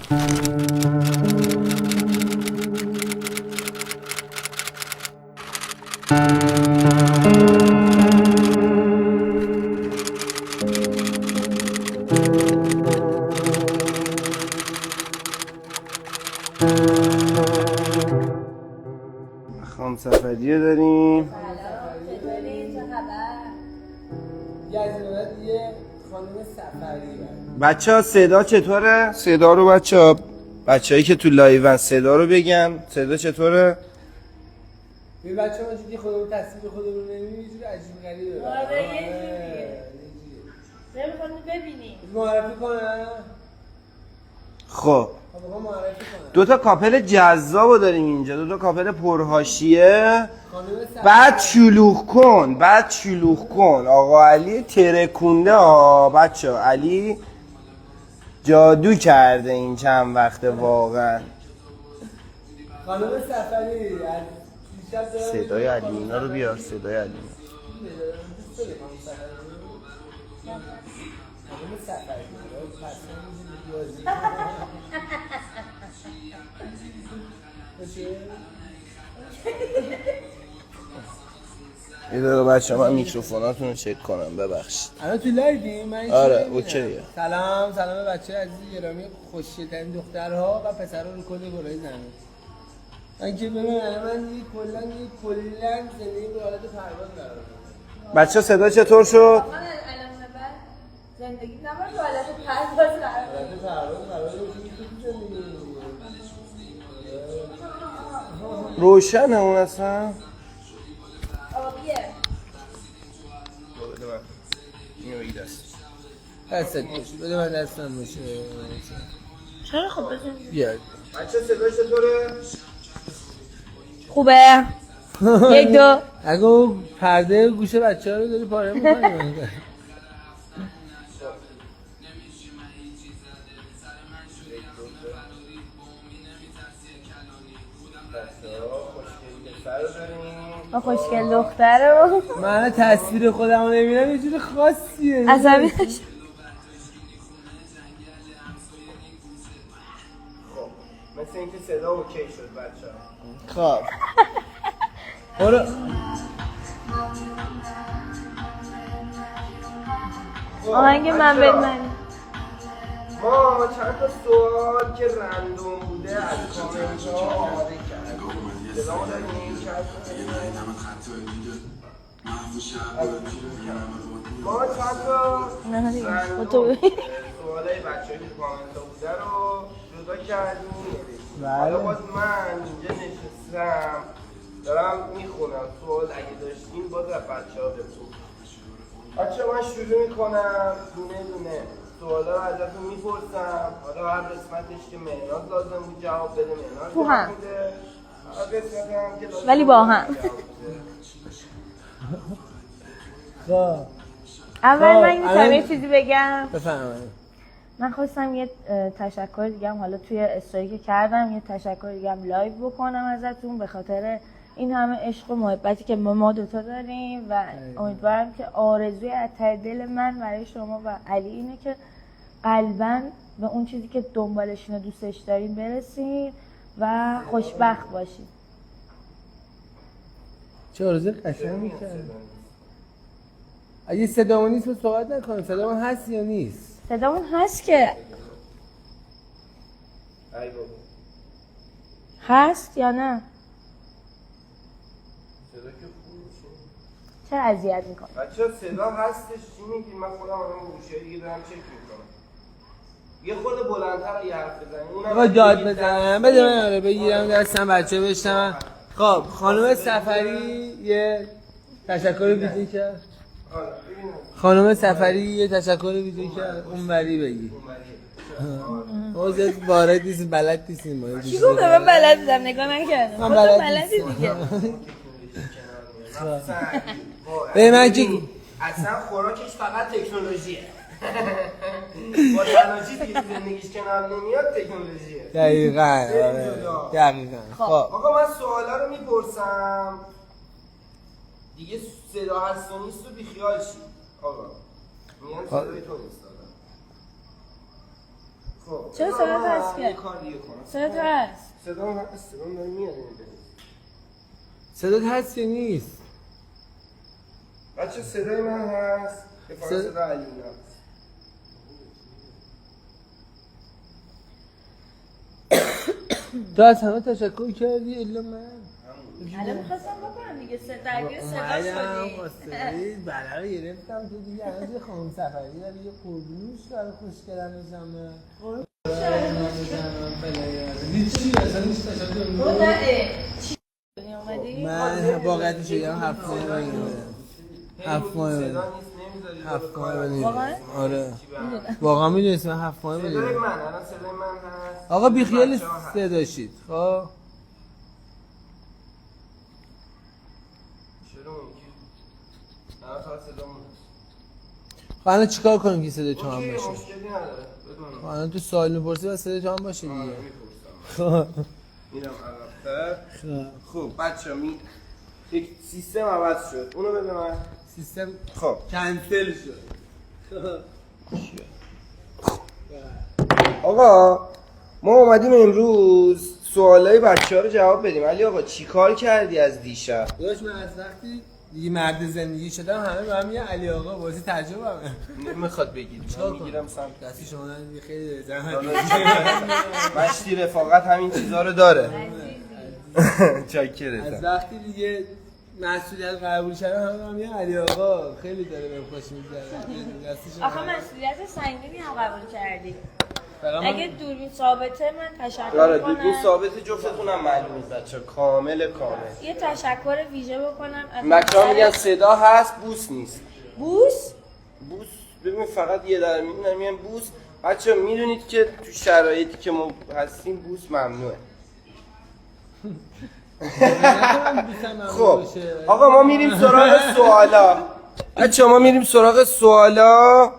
خانم سفریه داریم. بچه ها صدا چطوره؟ صدا رو بچه هایی که تو لایون صدا رو بگن. صدا چطوره؟ بی بچه ها جدی خودمون تصویر خودمون نمی‌بینیم یه جوری عجیب غریبه. آره یه جوریه. نمی‌خوام ببینیم. معرفی کنم؟ خب معرفی کنم. دوتا کاپل جذابو داریم اینجا، دوتا کاپل پرحاشیه. بعد شلوغ کن آقا علی ترکونده ها. بچه ها علی جادو کرده این چند وقته واقعا. خانم سفری صدای علی اینا رو بیار. صدای علی یه دقیقه بچه من میکروفوناتون رو چک کنم ببخشید. الان تو لایویم؟ آره اوکیه. سلام بچه عزیز گرامی خوشگل‌ترین دخترها و پسرها رو کل برای زمین. من که ببین من کلا زندگی به حالت پرواز قرار دادم. بچه صدا چطور شد؟ من الان بعد زندگی نباید به حالت پرواز قرار روشنه اون اصلا؟ آبیه. دستت باشه بده من دستم باشه. چرا خب بزن بیاد بچه صدا چطوره؟ خوبه. یک دو. اگه پرده گوش بچه ها رو داری پاره میکنی. ما خوشگل دختره رو من تصویر خودم رو نمیدم یه جور خاصیه. عصبی نشم. مثل اینکه صدا اوکی شد بچه ها. خب برو آهنگ من بدمنی. ما چند تا سوال که رندوم بوده از کامنت ها آماده کردیم. صدامو داریم؟ ما چند تا تو سوالای بچه های کامنت ها بوده رو جدا کردیم. حالا باز من اینجا نشستم دارم میخونم سوال اگه داشتیم باز از بچه ها بپرسیم. بچه من شروع میکنم دونه سوالا رو ازتون میپرسم. حالا هر قسمتش که مهناز لازم بود جواب بده مهناز تو هم میده. هر قسمتی هم که لازم ولی با هم. خب اول من یه چیزی بگم. بفرمایید. من خواستم یه تشکر دیگه هم حالا توی استوری که کردم یه تشکر دیگه هم لایو بکنم ازتون به خاطر این همه عشق و محبتی که ما دوتا داریم و امیدوارم که آرزوی از ته دل من برای شما و علی اینه که قلباً به اون چیزی که دنبالشین و دوستش دارین برسین و خوشبخت باشین. چه آرزوی قشنگی کردی. اگه صدامون نیست صحبت نکنیم. صدامون هست یا نیست؟ صدامون هست که هست یا نه؟ چرا اذیت میکنه؟ بچه صدا هستش چی میگی؟ من خودم الان گوشی دیگه دارم چک میکنم. یه خود بلندتر یه حرف بزنیم. آقا داد بزنم بده من آره بگیرم دستم بچه بشنم. خب خانم سفری یه تشکر ویژه‌ای کرد. خانم سفری یه تشکر ویژه‌ای کرد. اونوری بگی. ما زیاد وارد نیستیم بلد نیستیم ما. چی گفت من بلد بودم نگاه نکردم. من بلدی دیگه. به من چی؟ اصلا خوراکش فقط تکنولوژیه. با تنها چیزی که زندگیش کنار نمیاد تکنولوژیه. دقیقاً. خب آقا من سوالا رو میپرسم دیگه صدا هست و نیست و بیخیال شید. آقا میگن صدای تو نیست. خب چرا صدات هست که؟ یه کار دیگه کنم. صدات هست. صدام داره میاد. صدات هست یا نیست؟ بچه صدای من هست که فقط صدا علی هست. تو از همه تشکر کردی الا من. الان می‌خواستم بکنم دیگه درگیر صدا شدی. بله رو گرفتم تو دیگه الان یه خانم سفری داری یه قربونوش برای خوش کردنشمه هیچی اصلا هیچ تشکر اومدی؟ من واقعیت شدیم 7 ماه بگیرم 7 ماه صدا بگیرم نیست نمیذاری 7 ماه بگیرم واقعا؟ آره واقعا میدونست من 7 ماه صدای بگیرم من الان صدای من هست. آقا بیخیال بچه‌ها هست. صداشید خب چرا میگی؟ الان تا صدامون هست. خب الان چیکار کنیم که صدای تو هم اوکی باشه مشکلی نداره. خب الان تو سوال میپرسی و صدای تو هم باشه دیگه میپرسم. خب میرم عقب‌تر. خب بچه یک سیستم عوض شد. اونو بده من. سیستم خب کنسل شد آقا ما اومدیم امروز سوالای بچه‌ها رو جواب بدیم. علی آقا چی کار کردی از دیشب؟ داداش من از وقتی دیگه مرد زندگی شدم همه به هم میگن علی آقا بازی تجربه‌مه نمیخواد بگید. چیکار من کنم؟ میگیرم سمت دستی شما دیگه خیلی زحمت مشتی رفاقت همین چیزا رو داره. از چاکرتم. وقتی دیگه مسئولیت قبول شدم همه به هم میگن علی آقا خیلی داره بهم خوش میگذره دستی شما آخه مسئولیت سنگینی هم قبول کردی. فقط من- اگه دوربین ثابته من تشکر آره دوربین کنم. ثابت جفتتونم معلومه بچه کامل. یه تشکر ویژه بکنم از بچه‌ها همسر- میگن صدا هست بوس نیست. بوس؟ بوس ببین فقط یه در میگن بوس. بچه میدونید که تو شرایطی که ما هستیم بوس ممنوعه. خب آقا ما میریم سراغ سوالا. بچه ما میریم سراغ سوالا.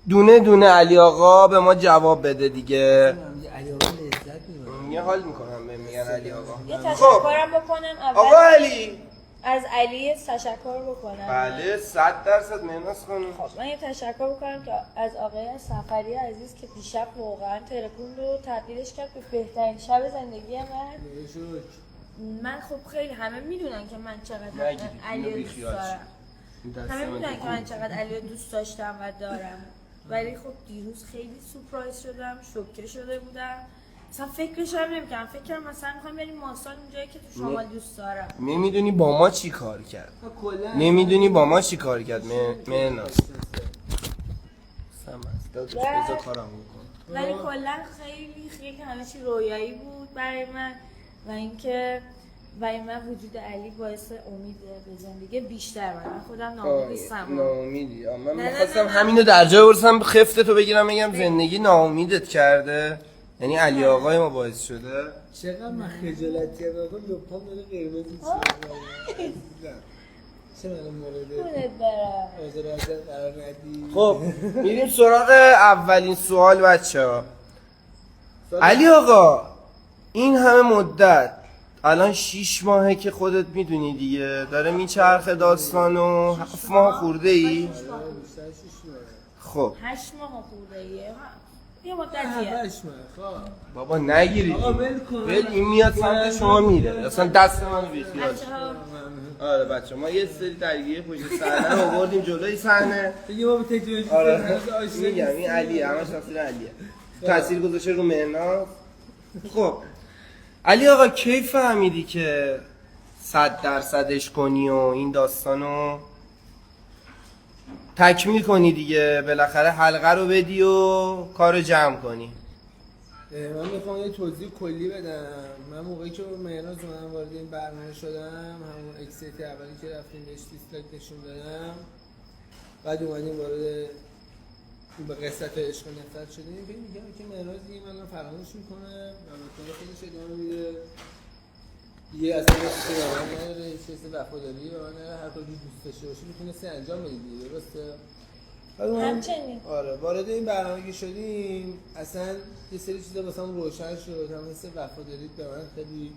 دونه دونه علی آقا به ما جواب بده دیگه. علی آقا لذت میبره یه حال میکنم به میگن علی آقا. یه خب تشکرم بکنم اول آقا علی. از علی تشکر بکنم. بله 100% مهناز خانم. خب من یه تشکر بکنم که از آقای سفری عزیز که دیشب واقعا ترکوند و تبدیلش کرد به بهترین شب زندگی من خب خیلی همه میدونن که من چقدر نگیری، علی اینو رو دوست بیخیال شو. دارم. همه میدونن که من چقدر علی رو دوست داشتم و دارم. ولی خب دیروز خیلی سورپرایز شدم، شوکه شده بودم. مثلا فکرش هم نمی‌کردم. فکر کردم مثلا می‌خوام بریم ماسال اونجایی که تو شمال دوست دارم. نمیدونی با ما چی کار کرد. نمیدونی با ما چی کار کرد مهناز. داداش بذار کارم بکن. ولی کلا خیلی همه چی رویایی بود برای من و اینکه برای من وجود علی باعث امید به زندگی بیشتر بود. من خودم ناامید نیستم. ناامیدی. من نه، می‌خواستم نه. همینو در جای برسم خفته تو بگیرم بگم زندگی ناامیدت کرده. یعنی علی آقای ما باعث شده. چقدر من خجالتی هم آقا لپام داره قرمز میشه چه من مورد خودت برم. آزار ازت قرار ندی خب میریم سراغ اولین سوال بچه‌ها. علی آقا این همه مدت الان 6 ماهه که خودت میدونی دیگه داره میچرخه داستانو 7 ماه خورده ای؟ خب 8 ماه خورده یه مدتیه. بابا نگیرید آقا ول کن. ول این میاد سمت شما میره اصلا دست منو بیخیال. بچه‌ها آره بچه ما یه سری درگیری پشت صحنه رو آوردیم جلوی صحنه. دیگه ما به تکنولوژی آره میگم این علیه همش تقصیر علیه. تاثیر گذاشته رو مهناز. خب علی آقا کی فهمیدی که 100%ش کنی و این داستانو تکمیل کنی دیگه بالاخره حلقه رو بدی و کارو جمع کنی؟ من میخوام یه توضیح کلی بدم. من موقعی که مهناز اومدم وارد این برنامه شدم همون اکسیت اولی که رفتیم بهش دیسلایک نشون دادم بعد اومدیم وارد به قصت عشق و نفرت شدیم میگم که مهناز دیگه من فراموش میکنه و به کار خودش ادامه میده دیگه اصلا چیزی به من نداره هیچ چیز وفاداری به من نداره هر کاری دوست داشته باشی میتونستی انجام بدی دیگه درسته؟ همچنین آره وارد این برنامه که شدیم اصلا یه سری چیزا واسم روشن شد هم مثل وفاداریت به من خیلی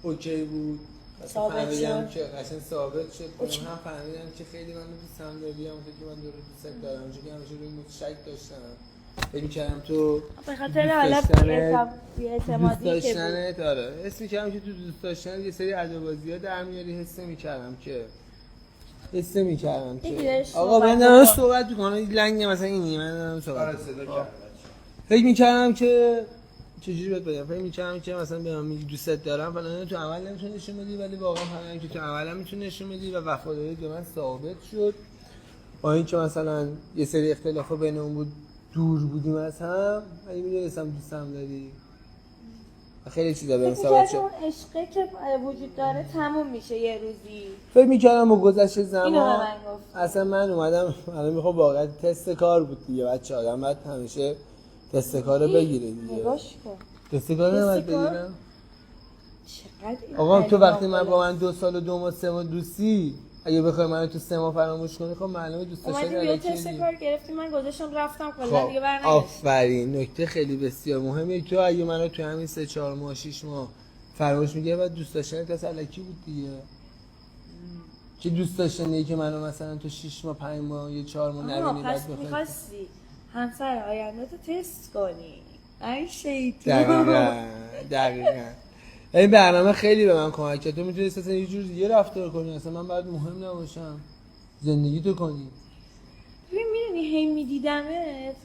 اوکی بود ثابت فهمیدم شد. که قشنگ ثابت شد هم فهمیدم که خیلی منو دوستم داری هم که من دوست دارم چون که همیشه روی شک داشتم فکر می‌کردم تو به خاطر حالا بی‌اعتمادی که داشتنت آره حس می‌کردم که تو دوست داشتن یه سری ادابازی‌ها در میاری حس می‌کردم که آقا من دارم صحبت می‌کنم لنگ مثلا اینی من دارم صحبت فکر می‌کردم که چجوری بهت بگم فکر می‌کردم که مثلا به من میگی دوستت دارم فلان تو عمل نمی‌تونی نشون بدی ولی واقعا فهمیدم که تو عمل هم می‌تونی نشون بدی و وفاداریت به من ثابت شد با اینکه مثلا یه سری اختلافا بینمون بود دور بودیم از هم ولی می‌دونستم دوستم داری خیلی چیزا بهم ثابت شد اون عشقی که وجود داره تموم میشه یه روزی فکر می‌کردم با گذشت اینو زمان به من گفت اصلا من اومدم الان میخوام واقعا تست کار بود دیگه بچه آدم باید همیشه تست کار رو بگیره دیگه نگاش کن تست کار نباید تست کار؟ بگیرم چقدر این آقا تو قدیم وقتی من آقا با من 2 سال و 2 ماه 3 ماه دوستی اگه بخوای منو تو 3 ماه فراموش کنی خب معلومه دوست داشتنی اومدیم یه الکی تست دیگه. کار گرفتیم من گذاشتم رفتم کلا دیگه برنگشتم آفرین نکته خیلی بسیار مهمه تو اگه منو تو همین 3 4 ماه 6 ماه فراموش میگه بعد دوست داشتنی تا الکی بود دیگه چه دوست داشتنی که منو مثلا تو 6 ماه 5 ماه یا 4 ماه نبینی بعد پس بخوای می‌خواستی همسر آینده تو تست کنی ای شیطان دقیقاً این برنامه خیلی به من کمک کرد تو میتونی اصلا یه جور دیگه رفتار کنی اصلا من باید مهم نباشم زندگی تو کنی ببین میدونی هی میدیدمت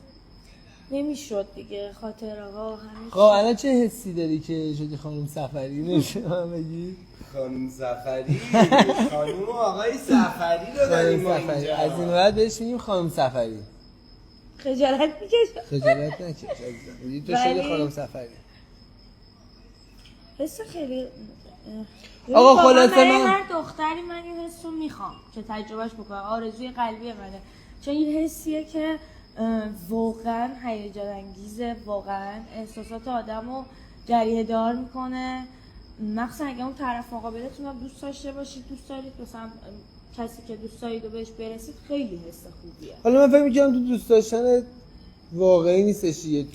نمیشد دیگه خاطره ها همه خب الان چه حسی داری که شدی خانم سفری نمیشه من بگی خانم سفری خانم آقای سفری رو داریم ما اینجا از این بعد بهش میگیم خانم سفری خجالت میکشم خجالت نکش عزیزم تو شدی خانم سفری حس خیلی آقا خلاصه من من هر دختری من این حس رو میخوام که تجربهش بکنم آرزوی قلبی منه چون این حسیه که واقعا هیجان انگیزه واقعا احساسات آدم رو جریه دار میکنه مخصوصا اگه اون طرف مقابلتون هم دوست داشته باشید دوست دارید مثلا کسی که دوست دارید و بهش برسید خیلی حس خوبیه حالا من فکر می‌کنم تو دوست داشتن واقعی نیستش یه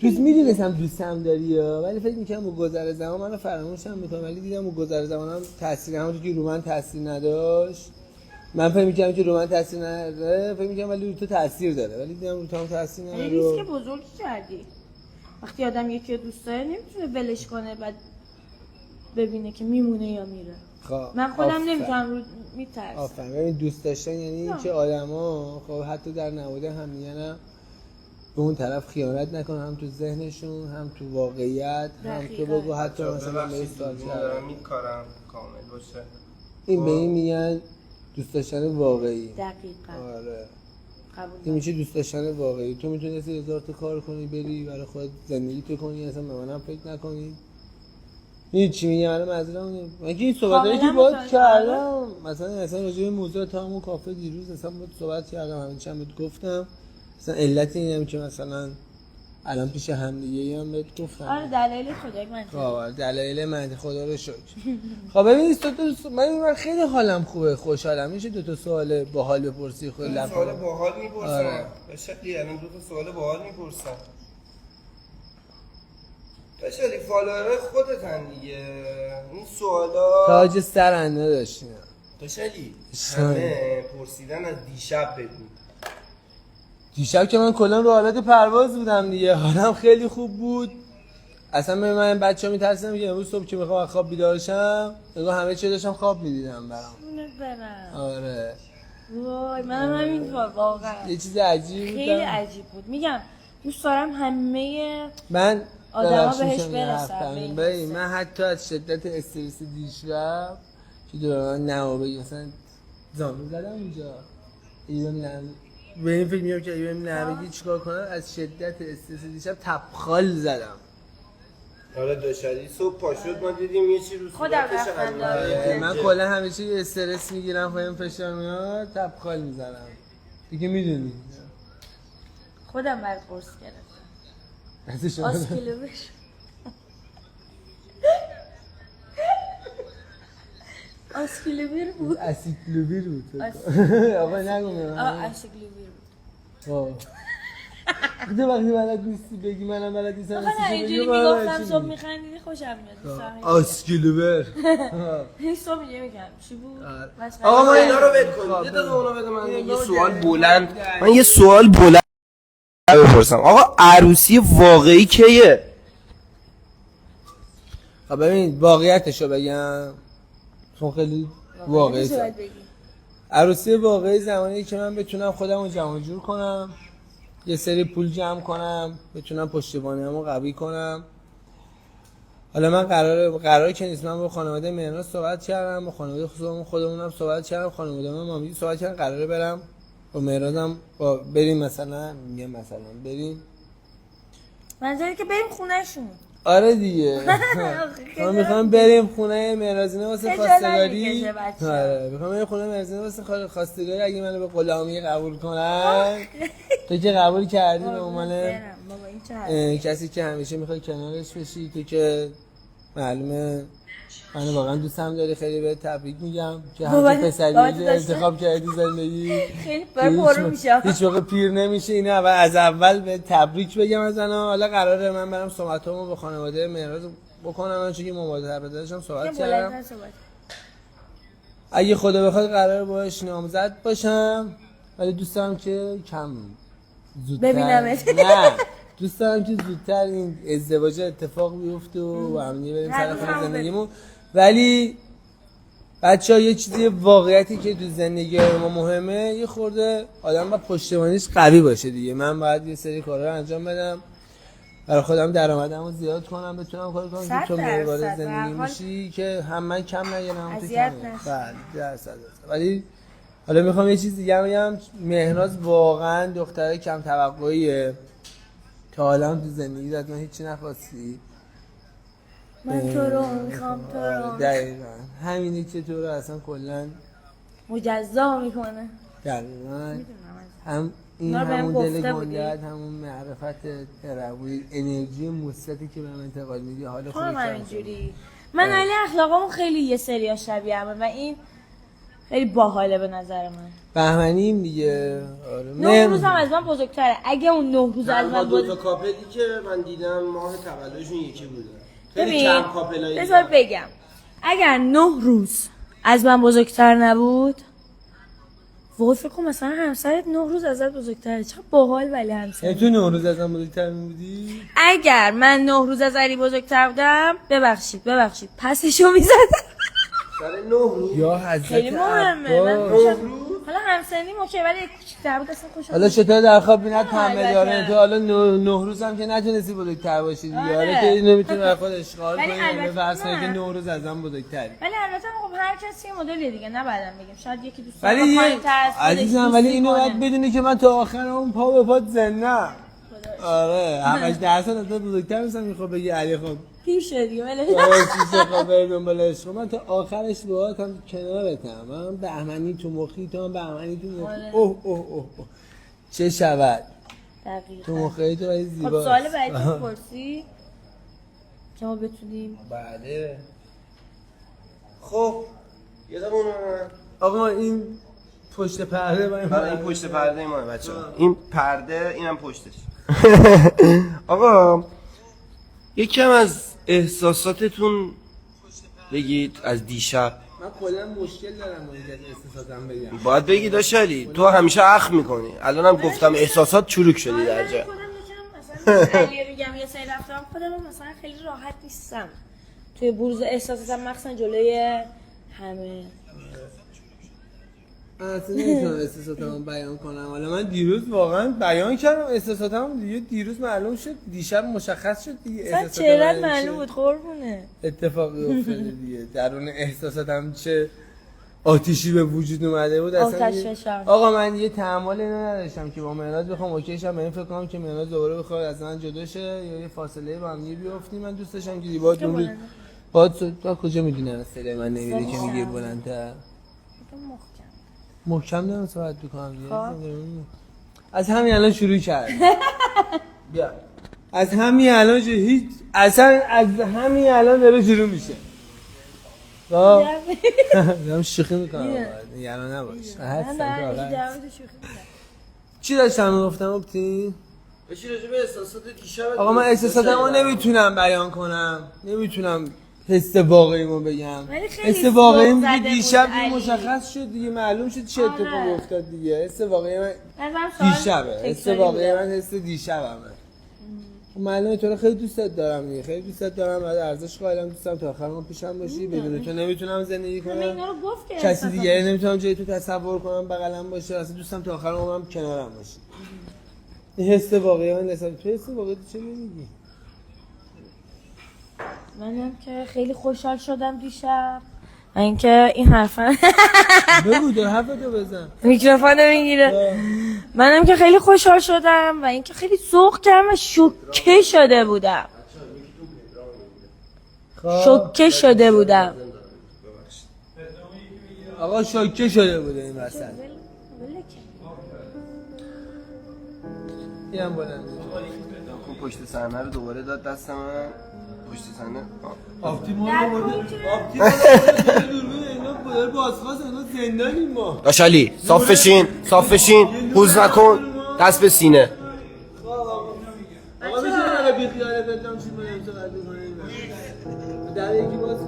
دوست میدونستم دوستم داری ولی فکر می‌کنم با گذر زمان منو فراموشم می‌کنم ولی دیدم با گذر زمانم تاثیر همونطور که رو من تاثیر نداشت من فکر می‌کنم که رو من تاثیر نداره فکر می‌کنم ولی رو تو تاثیر داره ولی دیدم رو تو هم تاثیر نداره ریسک بزرگی کردی وقتی آدم یکی رو دوست داره نمیتونه ولش کنه بعد ببینه که میمونه یا میره خب من خودم نمیتونم رو میترسم آفرین ببین دوست داشتن یعنی اینکه آدما خب حتی در نواده هم میگن به اون طرف خیانت نکنن هم تو ذهنشون هم تو واقعیت هم تو بگو حتی مثلا به سوال دارم میکارم کامل باشه این به این میگن دوست داشتن واقعی دقیقاً آره قبول این میشه دوست داشتن واقعی تو میتونستی 1000 تا کار کنی بری برای خودت زندگی تو کنی اصلا به منم فکر نکنی این چی میگم الان معذرت من که این صحبتایی که باهات کردم مثلا راجع به موضوع تا همون کافه دیروز مثلا باهات صحبت کردم همین چند بهت گفتم مثلا علت اینم که مثلا الان پیش هم دیگه هم بهت گفتم آره دلایل خدای من خب دلایل من خدا رو شکر خب ببین من خیلی حالم خوبه خوشحالم میشه دو تا سوال باحال بپرسی خود لب سوال باحال میپرسم آره. به شکلی الان دو تا سوال باحال میپرسم بشلی فالوورای خودتن دیگه این سوالا تاج سرنده داشتیم بشلی همه پرسیدن از دیشب بدون دیشب که من کلا رو حالت پرواز بودم دیگه حالم خیلی خوب بود اصلا من بچه‌ها میترسیدم که امروز صبح که میخوام از خواب بیدار شم نگاه همه چی داشتم خواب میدیدم برام آره وای منم همینطور واقعا یه چیز عجیبی بود خیلی عجیب بود میگم دوست دارم همه من آدما ببخشید بهش شما برسن ببین من حتی از شدت استرس دیشب که دوران نوابه مثلا زانو زدم اونجا ایران به این فکر میام که ایران نبگی چیکار کنم از شدت استرس دیشب تبخال زدم آره داشتی صبح پا شد ما دیدیم یه چی رو خودم صورتش رفتم علامت من کلا همیشه یه استرس میگیرم خودم فشار میاد تبخال میزنم دیگه میدونی خودم برات قرص گرفتم از شما آسکیلوبر آسکیلوبر بود اسیکلوویر بود آقا نگو به من آسکیلوبر بود تو وقتی بلد نیستی بگی منم بلد نیستم آخه اینجوری میگفتم صبح میخندیدی خوشم میاد آسکیلوبر این صبح اینجوری میگم چی بود؟ آقا ما اینا رو ول کن یه دقیقه اونو بده من یه سوال بلند من یه سوال بلند بپرسم آقا عروسی واقعی کیه؟ خب ببین واقعیتشو بگم چون خیلی واقعی عروسی واقعی زمانی که من بتونم خودم رو جمع جور کنم، یه سری پول جمع کنم، بتونم پشتیبانیمو قوی کنم. حالا من قراره که نیست، من با خانواده مهناز صحبت کردم، با خانواده خودمونم صحبت کردم، خانواده من مامی صحبت کردم، قراره برم با مهنازم بریم مثلا بریم منظوری که بریم خونه‌شون. آره دیگه ما میخوام بریم خونه مهرازینه واسه خواستگاری. آره میخوام بریم خونه مهرازینه واسه خواستگاری. اگه منو به غلامی قبول کنن تو که قبول کردی به عنوان کسی که همیشه میخوای کنارش بشی، تو که معلومه من واقعا دوستم داری، خیلی بهت تبریک میگم که همین پسری انتخاب کردی زندگی خیلی پرو میشه، هیچ موقع پیر نمیشه. اینه اول از اول به تبریک بگم از انا. حالا قراره من برم صحبتامو با خانواده مهراز بکنم، من چون که مواظبت داشتم صحبت کردم. اگه خدا بخواد قراره باهاش نامزد باشم، ولی دوست دارم که کم زودتر ببینمت. نه دوست دارم که زودتر این ازدواج اتفاق بیفته و با هم بریم سر خونه زندگیمون. ولی بچه‌ها یه چیزی واقعیتی که تو زندگی ما مهمه، یه خورده آدم باید پشتیبانیش قوی باشه دیگه. من باید یه سری کارا رو انجام بدم برای خودم، درآمدمو زیاد کنم، بتونم کار کنم که تو وارد زندگی میشی که هم من کم نگیرم هم تو کم. بله 100%. ولی حالا میخوام یه چیز دیگه بگم. مهناز واقعا دختره کم توقعیه. تا حالا تو زندگی حتما هیچی نخواستی؟ من تو رو میخوام، تو رو دقیقا همینی که تو رو اصلا کلن مجزا میکنه. دقیقا هم این همون دل گندت، همون معرفت روی انرژی مثبتی که بهم انتقال میدی. حالا خودم اینجوری من علی اخلاقامو خیلی یه سری ها شبیه همه و این خیلی باحاله به نظر من. بهمنیم دیگه. 9 روز هم از من بزرگتره. اگه اون 9 روز از من دو تا کاپلی که من دیدم ماه تولدشون یکی بوده. ببین بذار بگم اگر 9 روز از من بزرگتر نبود، وای فکر کنم مثلا همسرت 9 روز ازت بزرگتره. چقدر باحال. ولی همسر تو 9 روز از من بزرگتر بودی؟ اگر من 9 روز از علی بزرگتر بودم، ببخشید پسشو میزدم. سر 9 روز یا حضرت خیلی مهمه. من حالا همسنی اوکی ولی کوچیک‌تر بود اصلا خوشم. حالا چطور در خواب بینت همه داره تو حالا 9 روز هم که نتونستی بزرگتر باشی دیگه. حالا که اینو میتونی برای خود اشغال کنی به فرض کنی که 9 روز از من بزرگتری. ولی البته خب هر کسی یه مدلی دیگه، نه بعدم بگیم شاید یکی دوست داره عزیزم، ولی اینو باید بدونی که من تا آخر اون پا به پات زنده‌ام. آره همش درصد از تو بزرگتر میشم. میخواد بگی علی خب پیر شد دیگه ولش کن. بریم بلش کن. من تا آخرش باهاتم کنارتم. من بهمنی تو مخی، تو هم بهمنی تو مخی. اوه چه شود دقیقاً تو مخی تو ولی زیباست. خب سوال بعدی پرسی که ما بتونیم. بله خب یه دقیقه آقا این پشت پرده این پشت پرده ما بچه‌ها. این پرده اینم پشتش. آقا یکم از احساساتتون بگید از دیشب. من کلا مشکل دارم با اینکه احساساتم بگم. باید بگی داشت علی، تو همیشه اخم میکنی. الانم گفتم احساسات چروک شدی در جا. مثلا علی میگم یه سری رفتم خودم مثلا خیلی راحت نیستم توی بروز احساساتم، مخصوصا جلوی همه. من اصلا نمیتونم احساساتمو بیان کنم. حالا من دیروز واقعا بیان کردم احساساتمو دیگه. دیروز معلوم شد، دیشب مشخص شد دیگه احساساتم چهره‌ت معلوم بود قربونه. اتفاقی افتاده دیگه. درون احساساتم چه آتیشی به وجود اومده بود اصلا. آقا من یه تحمل اینو نداشتم که با مهناز بخوام اوکیشم، به این فکر کنم که مهناز دوباره بخواد از من جدا شه یا یه فاصله با هم بیافتیم. من دوست داشتم که دیبات اون تو کجا میدونی از صدای من نمیره که میگه بلندتر. محکم دارم صحبت بکنم دیگه. از همین الان شروع کرد. بیا از همین الان هیچ اصلا از همین الان داره شروع میشه. دارم شوخی میکنم. نگران نباش. چی داشتم میگفتم اپتی؟ بشی راجع به احساسات دیشب. آقا من احساساتمو نمیتونم بیان کنم. نمیتونم حس واقعیمو بگم. ولی خیلی حس واقعیم ذوق دیگه زده دیشب بود علی. مشخص شد دیگه، معلوم شد چه اتفاقی آره. افتاد دیگه. حس واقعی من نظرم سوال دیشبه، حس تکراری واقعی بوده. من حس دیشبمه. معلومه تو رو خیلی دوستت دارم دیگه، خیلی دوستت دارم، بعد ارزش قائلم، دوستم تا آخر عمر پیشم باشی. بدون تو نمیتونم زندگی همه کنم، اینا رو گفت که کسی احساسات دیگری نمیتونم جای تو تصور کنم بغلم باشه. اصلا دوستم تا آخر عمرم کنارم باشی. این حس واقعی من نسبت تو حس واقعی تو چه نمیگی؟ منم که خیلی خوشحال شدم دیشب و اینکه این حرفا بگو دو حرفتو بزن. میکروفون میگیره. منم که خیلی خوشحال شدم و اینکه خیلی ذوق کردم و شوکه شده بودم. شوکه شده بودم. آقا شوکه شده بوده این وسط. اینم بلند. اون پشت صحنه رو دوباره داد دست من. پشت صحنه آپتیمون رو بوده. آپتیمون رو دوربین اینا بوده بازخواست اینا زندانیم ما. داشالی صاف بشین، صاف بشین، حوز نکن، دست به سینه. آقا میشه نگه بی خیاله بهتم چی بودم چقدر کنیم. در یکی باز